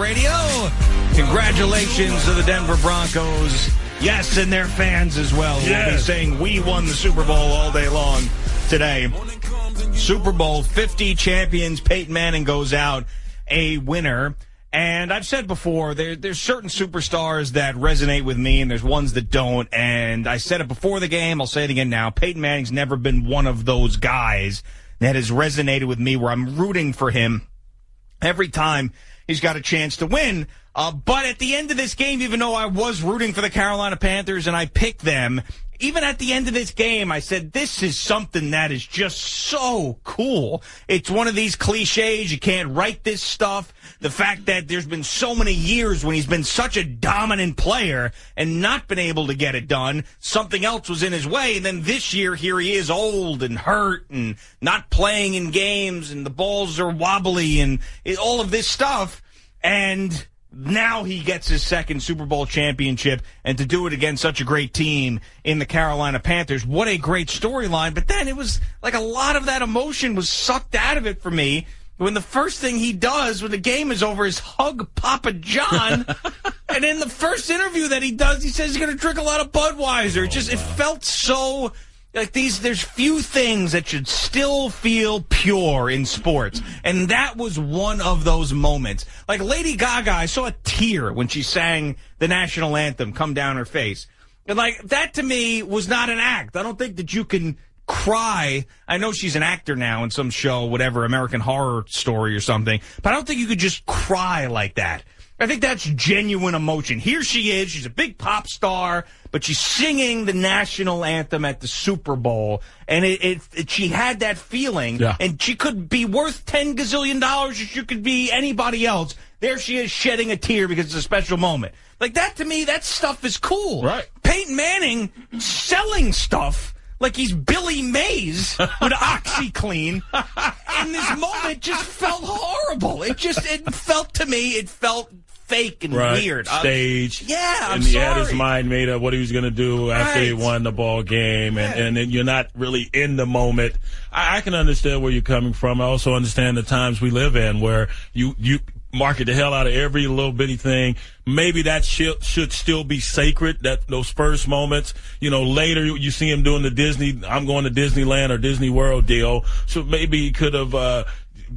Radio. Congratulations to the Denver Broncos. Yes, and their fans as well. Yes. Will be saying we won the Super Bowl all day long today. Super Bowl 50 champions. Peyton Manning goes out a winner. And I've said before, there's certain superstars that resonate with me, and there's ones that don't. And I said it before the game. I'll say it again now. Peyton Manning's never been one of those guys that has resonated with me where I'm rooting for him every time he's got a chance to win. But at the end of this game, even though I was rooting for the Carolina Panthers and I picked them, even at the end of this game, I said, this is something that is just so cool. It's one of these cliches. You can't write this stuff. The fact that there's been so many years when he's been such a dominant player and not been able to get it done, something else was in his way. And then this year, here he is old and hurt and not playing in games and the balls are wobbly and all of this stuff. And now he gets his second Super Bowl championship, and to do it against such a great team in the Carolina Panthers, what a great storyline. But then it was like a lot of that emotion was sucked out of it for me when the first thing he does when the game is over is hug Papa John. And in the first interview that he does, he says he's going to drink a lot of Budweiser. It felt so... like there's few things that should still feel pure in sports. And that was one of those moments. Like Lady Gaga, I saw a tear when she sang the national anthem come down her face. And like that to me was not an act. I don't think that you can cry. I know she's an actor now in some show, whatever, American Horror Story or something. But I don't think you could just cry like that. I think that's genuine emotion. Here she is. She's a big pop star, but she's singing the national anthem at the Super Bowl. And she had that feeling. Yeah. And she could be worth $10 gazillion or she could be anybody else. There she is shedding a tear because it's a special moment. Like that to me, that stuff is cool. Right. Peyton Manning selling stuff like he's Billy Mays with OxyClean. And this moment just felt horrible. It felt to me, it felt fake and weird. Stage. I'm sorry. He had his mind made up what he was going to do after he won the ball game, and then you're not really in the moment. I can understand where you're coming from. I also understand the times we live in where you market the hell out of every little bitty thing. Maybe that should still be sacred, that those first moments. You know, later you see him doing the I'm going to Disneyland or Disney World deal. So maybe he could have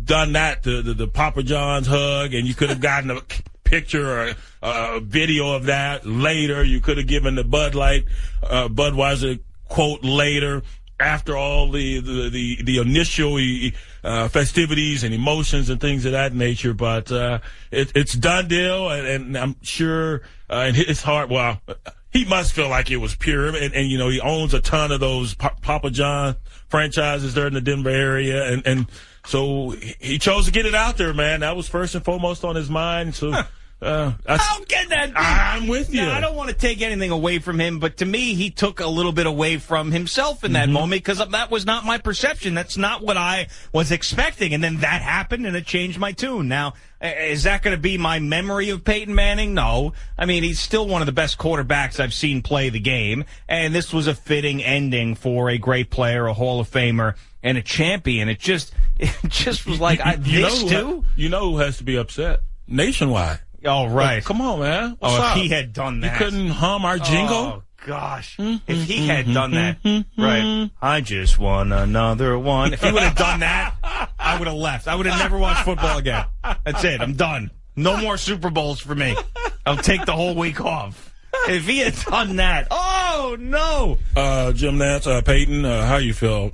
done that, the Papa John's hug, and you could have gotten a picture or a video of that later. You could have given the Budweiser quote later, after all the initial festivities and emotions and things of that nature. But it's done deal, and I'm sure in his heart, well, he must feel like it was pure. And you know, he owns a ton of those Papa John franchises there in the Denver area, and so he chose to get it out there, man. That was first and foremost on his mind. So I don't get that. I'm with you. No, I don't want to take anything away from him, but to me, he took a little bit away from himself in that moment because that was not my perception. That's not what I was expecting. And then that happened, and it changed my tune. Now, is that going to be my memory of Peyton Manning? No. I mean, he's still one of the best quarterbacks I've seen play the game, and this was a fitting ending for a great player, a Hall of Famer, and a champion. It just was like, You know who has to be upset? Nationwide. Oh, right. Come on, man. What's up? If he had done that. You couldn't hum our jingle? Oh, gosh. If he had done that. Right. I just won another one. If he would have done that, I would have left. I would have never watched football again. That's it. I'm done. No more Super Bowls for me. I'll take the whole week off. If he had done that. Oh, no. Jim Nantz, Peyton, how you feel?